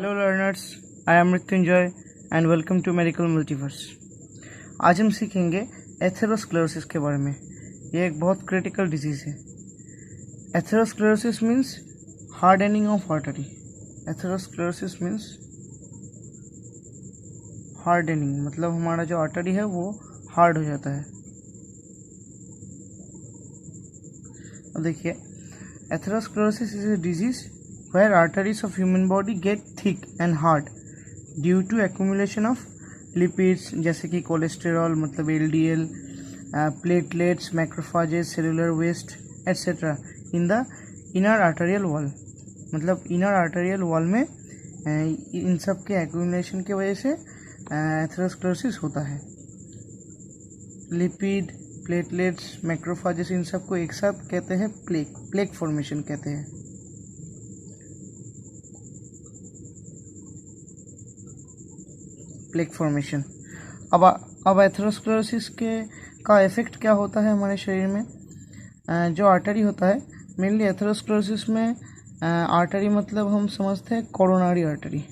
Hello learners, I am Mrityunjay and welcome to medical multiverse. आज हम सीखेंगे एथेरोस्क्लेरोसिस के बारे में। ये एक बहुत क्रिटिकल डिजीज़ है। Atherosclerosis means hardening of artery. Atherosclerosis means hardening, मतलब हमारा जो आर्टरी है वो हार्ड हो जाता है। अब देखिए, atherosclerosis is a disease where arteries of human body get thick and hard due to accumulation of lipids जैसे कि कोलेस्टेरॉल मतलब LDL, platelets, macrophages, cellular waste etc. in the inner arterial wall। मतलब inner arterial wall में इन सब के accumulation की वजह से एथेरोस्क्लेरोसिस होता है। लिपिड, प्लेटलेट्स, मैक्रोफाजेस इन सब को एक साथ कहते हैं प्लेक फॉर्मेशन कहते हैं। Plaque formation. अब एथेरोस्क्लेरोसिस का इफेक्ट क्या होता है हमारे शरीर में? जो आर्टरी होता है, मेनली एथेरोस्क्लेरोसिस में आर्टरी मतलब हम समझते हैं कोरोनरी आर्टरी।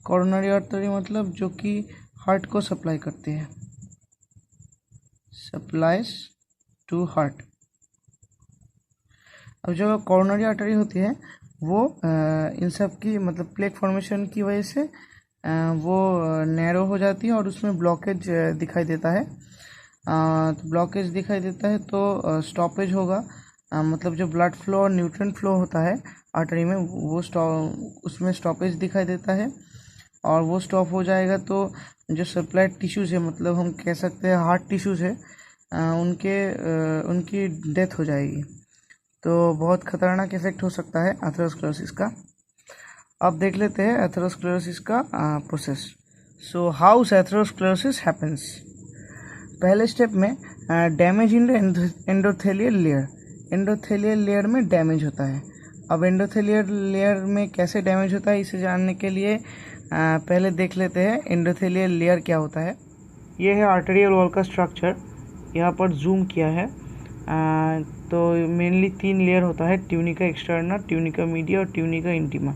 कोरोनरी आर्टरी मतलब जो कि हार्ट को सप्लाई करती है, सप्लाइज टू हार्ट। अब जो कोरोनरी आर्टरी होती है वो इन सब की मतलब प्लेक फॉर्मेशन की वजह से वो नैरो हो जाती है और उसमें ब्लॉकेज दिखाई देता है। तो ब्लॉकेज दिखाई देता है तो स्टॉपेज होगा। मतलब जो ब्लड फ्लो और न्यूट्रिएंट फ्लो होता है आर्टरी में वो उसमें स्टॉपेज दिखाई देता है और वो स्टॉप हो जाएगा तो जो सप्लाइड टिश्यूज़ है, मतलब हम कह सकते हैं हार्ट टिश्यूज़ है, उनकी डेथ हो जाएगी। तो बहुत खतरनाक इफेक्ट हो सकता है एथेरोस्क्लेरोसिस का। अब देख लेते हैं एथेरोस्क्लेरोसिस का process. So how atherosclerosis happens. पहले स्टेप में damage in the endothelial layer. Endothelial layer में डैमेज होता है। अब एंडोथेलियल लेयर में कैसे डैमेज होता है इसे जानने के लिए पहले देख लेते हैं एंडोथेलियल लेयर क्या होता है। ये है आर्टेरियल वॉल का स्ट्रक्चर, यहाँ पर जूम किया है। तो मेनली 3 लेयर होता है, ट्यूनिका एक्सटर्ना, ट्यूनिका मीडिया और ट्यूनिका इंटीमा।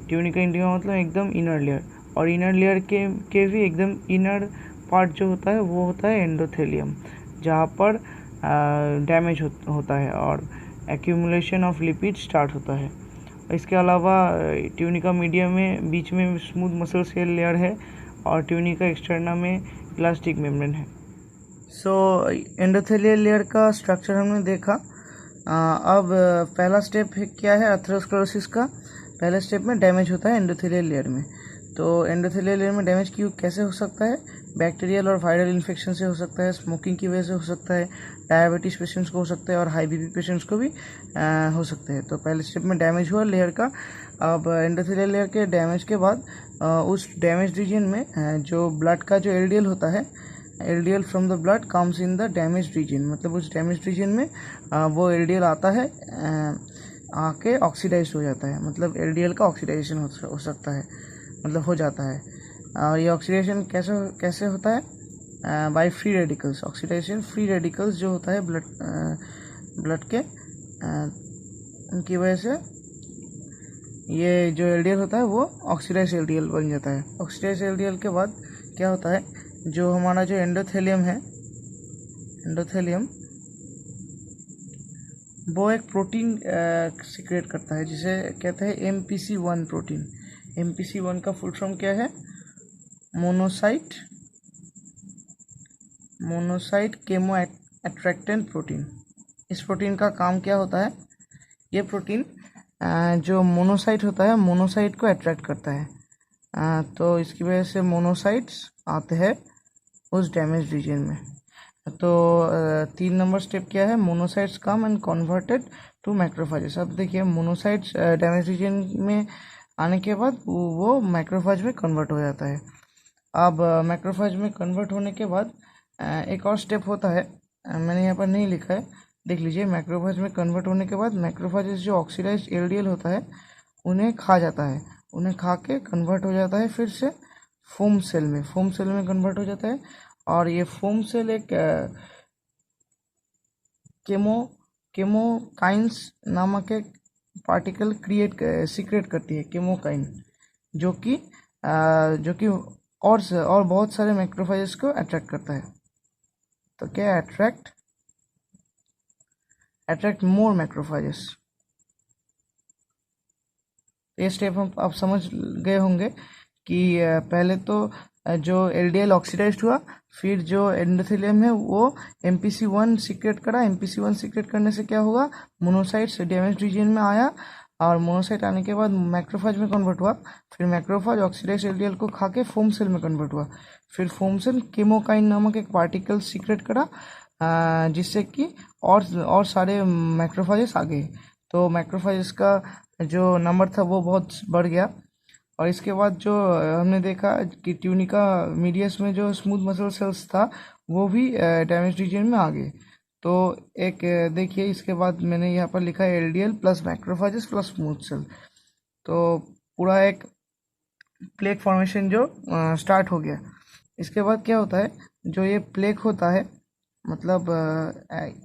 ट्यूनिका इंटीमा मतलब एकदम इनर लेयर, और इनर लेयर के भी एकदम इनर पार्ट जो होता है वो होता है एंडोथेलियम, जहाँ पर डैमेज होता है और एक्यूमुलेशन ऑफ लिपिड स्टार्ट होता है। इसके अलावा ट्यूनिका मीडिया में बीच में स्मूथ मसल सेल लेयर है और ट्यूनिका एक्सटर्ना में इलास्टिक मेम्ब्रेन है। सो एंडोथेलियल लेयर का स्ट्रक्चर हमने देखा। अब पहला स्टेप क्या है एथेरोस्क्लेरोसिस का? पहले स्टेप में डैमेज होता है एंडोथेलियल लेयर में। तो एंडोथेलियल लेयर में डैमेज कैसे हो सकता है? बैक्टीरियल और वायरल इन्फेक्शन से हो सकता है, स्मोकिंग की वजह से हो सकता है, डायबिटीज़ पेशेंट्स को हो सकता है और हाई बीपी पेशेंट्स को भी हो सकते हैं। तो पहले स्टेप में डैमेज हुआ लेयर का। अब एंडोथेलियल लेयर के डैमेज के बाद उस डैमेज रीजन में जो ब्लड का जो LDL होता है, LDL from the blood comes in the damage region. मतलब उस डैमेज रीजन में वो LDL आता है, आके ऑक्सीडाइज हो जाता है। मतलब LDL का ऑक्सीडाइजेशन हो सकता है, मतलब हो जाता है। और ये ऑक्सीडेशन कैसे होता है? By free radicals. Oxidisation free radicals जो होता है ब्लड के उनकी वजह से ये जो LDL होता है वो ऑक्सीडाइज LDL बन जाता है। ऑक्सीडाइज LDL के बाद क्या होता है, जो हमारा जो एंडोथेलियम है, एंडोथेलियम वो एक प्रोटीन सिक्रेट करता है जिसे कहते हैं MPC1 प्रोटीन। MPC1 का फुल फॉर्म क्या है? Monocyte chemo attractant protein. इस प्रोटीन का काम क्या होता है? ये प्रोटीन जो मोनोसाइट होता है, मोनोसाइट को अट्रैक्ट करता है। तो इसकी वजह से मोनोसाइट्स आते हैं उस डैमेज रीजन में। तो 3 नंबर स्टेप क्या है? Monocytes come and converted to macrophages. अब देखिए, मोनोसाइट्स डैमेज रीजन में आने के बाद वो मैक्रोफाज में कन्वर्ट हो जाता है। अब मैक्रोफाज में कन्वर्ट होने के बाद एक और स्टेप होता है, मैंने यहाँ पर नहीं लिखा है, देख लीजिए। मैक्रोफाज में कन्वर्ट होने के बाद मैक्रोफाजेस जो ऑक्सीडाइज्ड LDL होता है उन्हें खा जाता है, उन्हें खा के कन्वर्ट हो जाता है फिर से फोम सेल में कन्वर्ट हो जाता है। और ये फोम सेल एक केमोकाइंस नामक एक पार्टिकल सीक्रेट करती है, केमोकाइन। जो कि और बहुत सारे मैक्रोफेजेस को अट्रैक्ट करता है। तो क्या अट्रैक्ट मोर मैक्रोफेजेस। ये स्टेप हम आप समझ गए होंगे कि पहले तो जो एलडीएल ऑक्सीडाइज्ड हुआ, फिर जो एंडोथेलियम है वो MPC1 सीक्रेट करा। MPC1 सीक्रेट करने से क्या होगा, मोनोसाइट्स डैमेज रीजन में आया, और मोनोसाइट आने के बाद मैक्रोफेज में कन्वर्ट हुआ। फिर मैक्रोफेज ऑक्सीडाइज्ड एलडीएल को खा के फोम सेल में कन्वर्ट हुआ। फिर फोम सेल केमोकाइन नामक एक पार्टिकल सीक्रेट करा, जिससे कि और सारे मैक्रोफेजेस आ गए। तो मैक्रोफेजेस का जो नंबर था वो बहुत बढ़ गया। और इसके बाद जो हमने देखा कि ट्यूनिका मीडियस में जो स्मूथ मसल सेल्स था वो भी डैमेज रीजन में आ गए। तो एक देखिए, इसके बाद मैंने यहाँ पर लिखा है LDL plus macrophages plus smooth cell. तो पूरा एक प्लेक फॉर्मेशन जो स्टार्ट हो गया। इसके बाद क्या होता है, जो ये प्लेक होता है, मतलब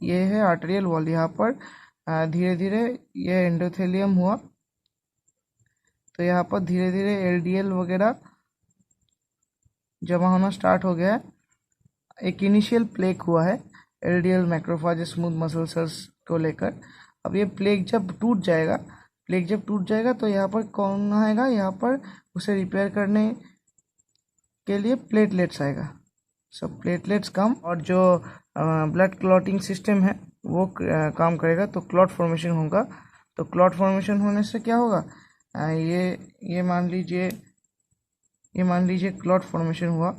ये है आर्टेरियल वॉल। यहाँ पर धीरे धीरे ये एंडोथेलियम हुआ, तो यहाँ पर धीरे धीरे LDL वगैरह जमा होना स्टार्ट हो गया है। एक इनिशियल प्लेक हुआ है LDL macrophage smooth muscle cells को लेकर। अब ये प्लेक जब टूट जाएगा तो यहाँ पर कौन आएगा, यहाँ पर उसे रिपेयर करने के लिए प्लेटलेट्स आएगा। सब प्लेटलेट्स कम, और जो ब्लड क्लॉटिंग सिस्टम है वो काम करेगा, तो क्लॉट फॉर्मेशन होगा। तो क्लॉट फॉर्मेशन होने से क्या होगा, ये मान लीजिए क्लॉट फॉर्मेशन हुआ,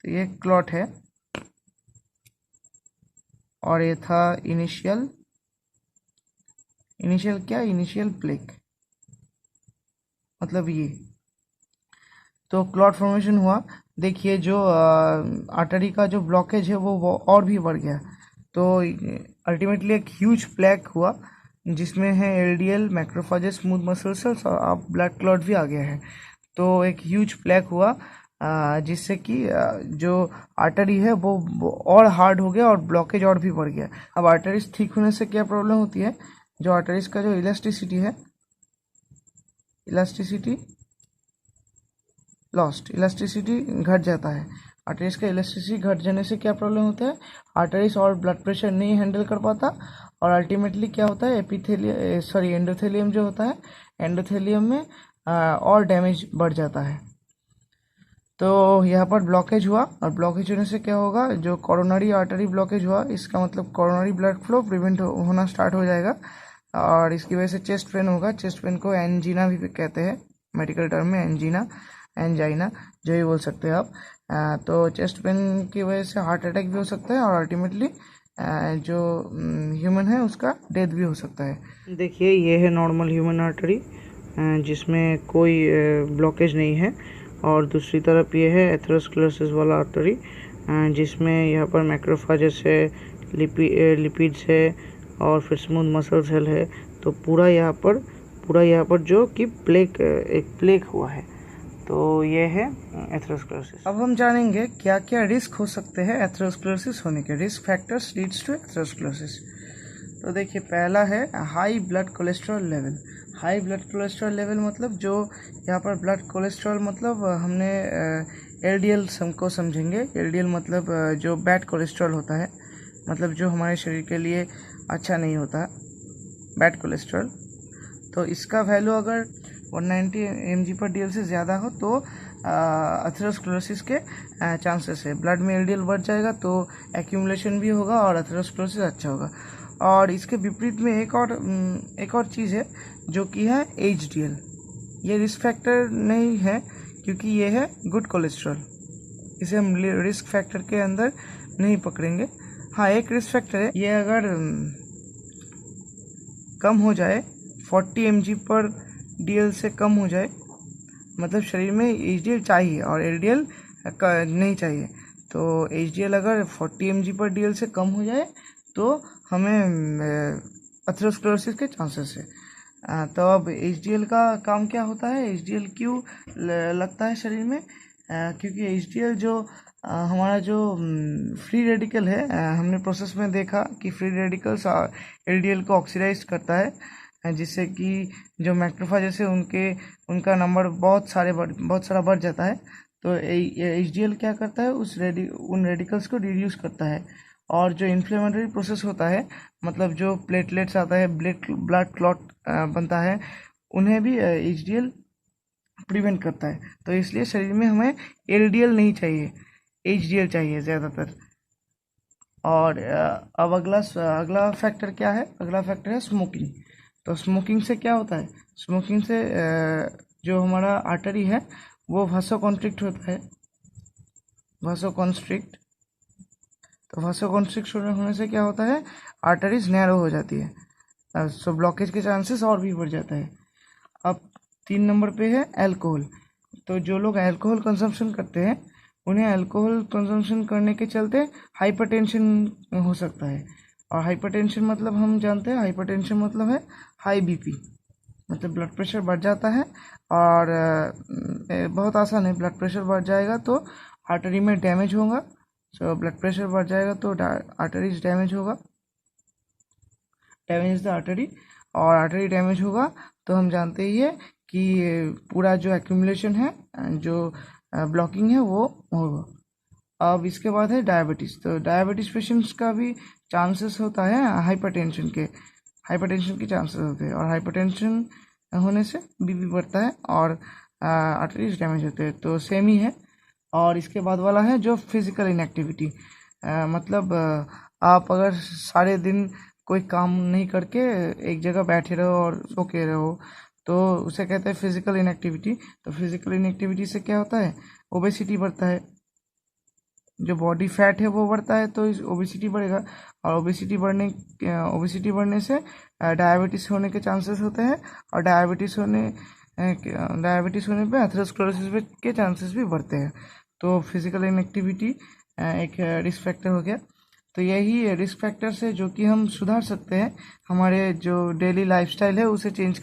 तो ये क्लॉट है, और ये था इनिशियल प्लेक, मतलब ये। तो क्लॉट फॉर्मेशन हुआ। देखिए जो आर्टरी का जो ब्लॉकेज है वो और भी बढ़ गया। तो अल्टीमेटली एक ह्यूज प्लेक हुआ जिसमें है LDL macrophages smooth muscle cells, और अब ब्लड क्लॉट भी आ गया है। तो एक ह्यूज प्लेक हुआ, जिससे कि जो आर्टरी है वो और हार्ड हो गया और ब्लॉकेज और भी बढ़ गया। अब आर्टरीज ठीक होने से क्या प्रॉब्लम होती है, जो आर्टरीज का जो इलास्टिसिटी घट जाता है। आर्टरीज का इलास्टिसिटी घट जाने से क्या प्रॉब्लम होता है, आर्टरीज और ब्लड प्रेशर नहीं हैंडल कर पाता, और अल्टीमेटली क्या होता है, एंडोथेलियम जो होता है, एंडोथेलियम में और डैमेज बढ़ जाता है। तो यहाँ पर ब्लॉकेज हुआ, और ब्लॉकेज होने से क्या होगा, जो कोरोनरी आर्टरी ब्लॉकेज हुआ, इसका मतलब कोरोनरी ब्लड फ्लो प्रिवेंट होना स्टार्ट हो जाएगा, और इसकी वजह से चेस्ट पेन होगा। चेस्ट पेन को एंजीना भी कहते हैं, मेडिकल टर्म में एंजाइना जो ही बोल सकते हैं आप। तो चेस्ट पेन की वजह से हार्ट अटैक भी हो सकता है, और अल्टीमेटली जो ह्यूमन है उसका डेथ भी हो सकता है। देखिए, ये है नॉर्मल ह्यूमन आर्टरी जिसमें कोई ब्लॉकेज नहीं है, और दूसरी तरफ ये है एथेरोस्क्लेरोसिस वाला आर्टरी जिसमें यहाँ पर मैक्रोफेजेस है, लिपिड्स है, और फिर स्मूथ मसल सेल है। तो पूरा यहाँ पर जो कि एक प्लेक हुआ है। तो ये है एथेरोस्क्लेरोसिस। अब हम जानेंगे क्या क्या रिस्क हो सकते हैं एथेरोस्क्लेरोसिस होने के, risk factors leads to atherosclerosis. तो देखिए, पहला है high blood cholesterol level. High blood cholesterol level मतलब जो यहाँ पर ब्लड कोलेस्ट्रॉल मतलब हमने LDL को समझेंगे। LDL मतलब जो बैड कोलेस्ट्रॉल होता है, मतलब जो हमारे शरीर के लिए अच्छा नहीं होता, बैड कोलेस्ट्रॉल। तो इसका वैल्यू अगर 190 mg/dl से ज़्यादा हो तो एथेरोस्क्लेरोसिस के चांसेस है। ब्लड में LDL बढ़ जाएगा तो एक्यूमुलेशन भी होगा और एथेरोस्क्लेरोसिस अच्छा होगा। और इसके विपरीत में एक और चीज़ है जो कि है HDL। ये रिस्क फैक्टर नहीं है क्योंकि ये है गुड कोलेस्ट्रॉल, इसे हम रिस्क फैक्टर के अंदर नहीं पकड़ेंगे। हाँ, एक रिस्क फैक्टर है, ये अगर कम हो जाए 40 mg/dl से कम हो जाए, मतलब शरीर में HDL चाहिए और LDL नहीं चाहिए, तो HDL अगर 40 mg/dl से कम हो जाए तो हमें एथेरोस्क्लेरोसिस के चांसेस है। तो अब HDL का काम क्या होता है, HDL क्यों लगता है शरीर में, क्योंकि HDL जो हमारा जो फ्री रेडिकल है, हमने प्रोसेस में देखा कि फ्री रेडिकल्स LDL को ऑक्सीडाइज करता है, जिससे कि जो मैक्रोफेजेस है उनका नंबर बहुत सारा बढ़ जाता है। तो HDL क्या करता है, उन रेडिकल्स को रिड्यूस करता है। और जो इन्फ्लेमेटरी प्रोसेस होता है, मतलब जो प्लेटलेट्स आता है, ब्लड क्लॉट बनता है, उन्हें भी HDL प्रिवेंट करता है। तो इसलिए शरीर में हमें LDL नहीं चाहिए, HDL चाहिए ज़्यादातर। और अब अगला फैक्टर क्या है? अगला फैक्टर है स्मोकिंग। तो स्मोकिंग से क्या होता है? स्मोकिंग से जो हमारा आर्टरी है वो वासोकॉन्स्ट्रिक्ट होता है, वासोकॉन्स्ट्रिक्ट। तो वासोकॉन्स्ट्रिक्ट होने से क्या होता है? आर्टरीज नैरो हो जाती है, सो ब्लॉकेज के चांसेस और भी बढ़ जाता है। अब 3 नंबर पे है अल्कोहल। तो जो लोग अल्कोहल कंजम्पशन करते हैं, उन्हें अल्कोहल कंजम्पशन करने के चलते हाइपरटेंशन हो सकता है। और हाइपरटेंशन मतलब हम जानते हैं, हाइपरटेंशन मतलब है हाई बीपी, मतलब ब्लड प्रेशर बढ़ जाता है। और बहुत आसान है, ब्लड प्रेशर बढ़ जाएगा तो आर्टरी में डैमेज होगा। सो ब्लड प्रेशर बढ़ जाएगा तो आर्टरीज डैमेज होगा, डैमेज द आर्टरी। और आर्टरी डैमेज होगा तो हम जानते ही है कि पूरा जो एक्यूमुलेशन है, जो ब्लॉकिंग है, वो होगा। अब इसके बाद है डायबिटीज़। तो डायबिटीज़ पेशेंट्स का भी चांसेस होता है हाइपरटेंशन के चांसेस होते हैं। और हाइपरटेंशन होने से बीपी बढ़ता है और आर्टरीज डैमेज होते हैं। तो सेम ही है। और इसके बाद वाला है जो फिजिकल इनएक्टिविटी, मतलब आप अगर सारे दिन कोई काम नहीं करके एक जगह बैठे रहो और सो के रहो, तो उसे कहते हैं फिजिकल इनएक्टिविटी। तो फिजिकल इनएक्टिविटी से क्या होता है? ओबेसिटी बढ़ता है, जो बॉडी फैट है वो बढ़ता है, तो ओबेसिटी बढ़ेगा। और ओबेसिटी बढ़ने से डायबिटीज़ होने के चांसेस होते हैं। और डायबिटीज़ होने पे एथेरोस्क्लेरोसिस के चांसेस भी बढ़ते हैं। तो फिजिकल इनएक्टिविटी एक रिस्क फैक्टर हो गया। तो यही रिस्क फैक्टर से जो कि हम सुधार सकते हैं, हमारे जो डेली लाइफस्टाइल है उसे चेंज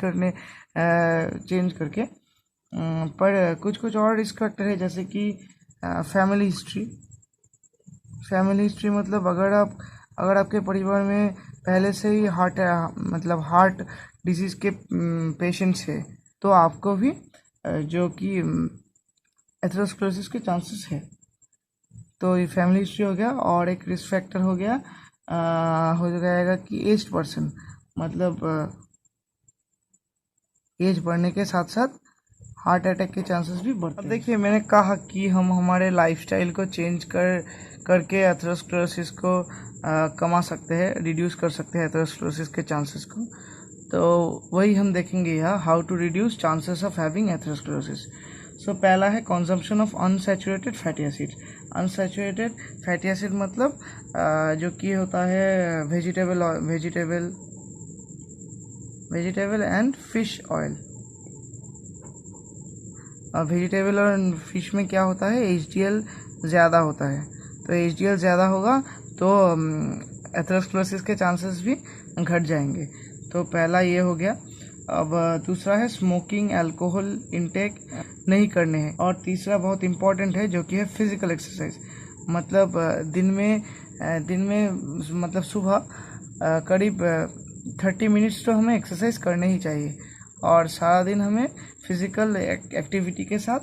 करके। पर कुछ और रिस्क फैक्टर है, जैसे कि फैमिली हिस्ट्री मतलब अगर आपके परिवार में पहले से ही हार्ट डिजीज़ के पेशेंट्स है, तो आपको भी जो कि एथेरोस्क्लेरोसिस के चांसेस है। तो ये फैमिली हिस्ट्री हो गया। और एक रिस्क फैक्टर हो जाएगा कि एज्ड पर्सन, मतलब एज बढ़ने के साथ साथ हार्ट अटैक के चांसेस भी बढ़ते हैं। अब देखिए, मैंने कहा कि हम हमारे लाइफस्टाइल को चेंज करके एथेरोस्क्लेरोसिस को कमा सकते हैं, रिड्यूस कर सकते हैं एथेरोस्क्लेरोसिस के चांसेस को। तो वही हम देखेंगे यहाँ, how to reduce chances of having atherosclerosis. So पहला है consumption of unsaturated fatty acid. Unsaturated fatty acid मतलब जो कि होता है vegetable and fish oil. Vegetable और फिश में क्या होता है? HDL ज़्यादा होता है। तो HDL ज़्यादा होगा तो एथेरोस्क्लेरोसिस के चांसेस भी घट जाएंगे। तो पहला ये हो गया। अब दूसरा है स्मोकिंग, अल्कोहल इनटेक नहीं करने हैं। और तीसरा बहुत इम्पॉर्टेंट है, जो कि है फिजिकल एक्सरसाइज। मतलब दिन में मतलब सुबह करीब 30 मिनट्स तो हमें एक्सरसाइज करने ही चाहिए। और सारा दिन हमें फिजिकल एक्टिविटी के साथ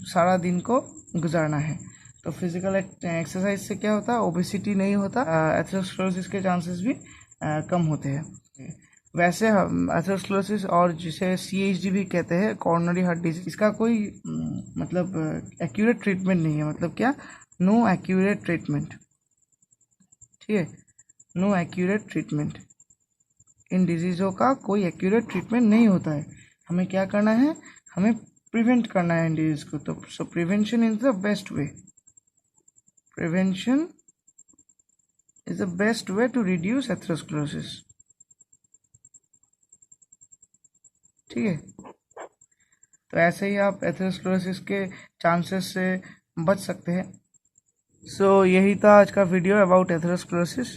सारा दिन को गुजारना है। तो फिजिकल एक्सरसाइज से क्या होता है? ओबेसिटी नहीं होता, एथेरोस्क्लेरोसिस के चांसेस भी कम होते हैं। वैसे एथेरोस्क्लेरोसिस, और जिसे CHD भी कहते हैं, कॉर्नरी हार्ट डिजीज, इसका कोई मतलब एक्यूरेट ट्रीटमेंट नहीं है। मतलब क्या? No accurate treatment. ठीक है, नो एक्यूरेट ट्रीटमेंट। इन डिजीज़ों का कोई एक्यूरेट ट्रीटमेंट नहीं होता है। हमें क्या करना है? हमें प्रिवेंट करना है इन डिजीज़ को। तो so prevention is the best way. Prevention is the best way to reduce atherosclerosis. ठीक है, तो ऐसे ही आप एथेरोस्क्लेरोसिस के चांसेस से बच सकते हैं। सो यही था आज का वीडियो अबाउट एथेरोस्क्लेरोसिस।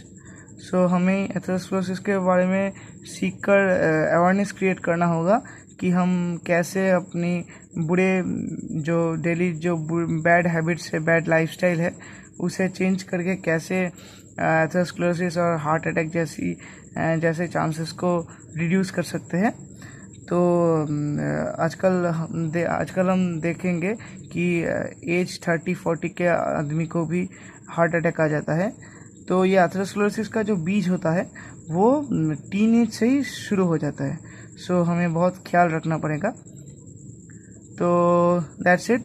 सो हमें एथेरोस्क्लेरोसिस के बारे में सीख कर अवेयरनेस क्रिएट करना होगा कि हम कैसे अपनी डेली जो बैड हैबिट्स है, बैड लाइफस्टाइल है, उसे चेंज करके कैसे एथेरोस्क्लेरोसिस और हार्ट अटैक जैसी जैसे चांसेस को रिड्यूस कर सकते हैं। तो आजकल हम देखेंगे कि एज 30-40 के आदमी को भी हार्ट अटैक आ जाता है। तो ये एथेरोस्क्लेरोसिस का जो बीज होता है वो टीन एज से ही शुरू हो जाता है। सो हमें बहुत ख्याल रखना पड़ेगा। तो दैट्स इट।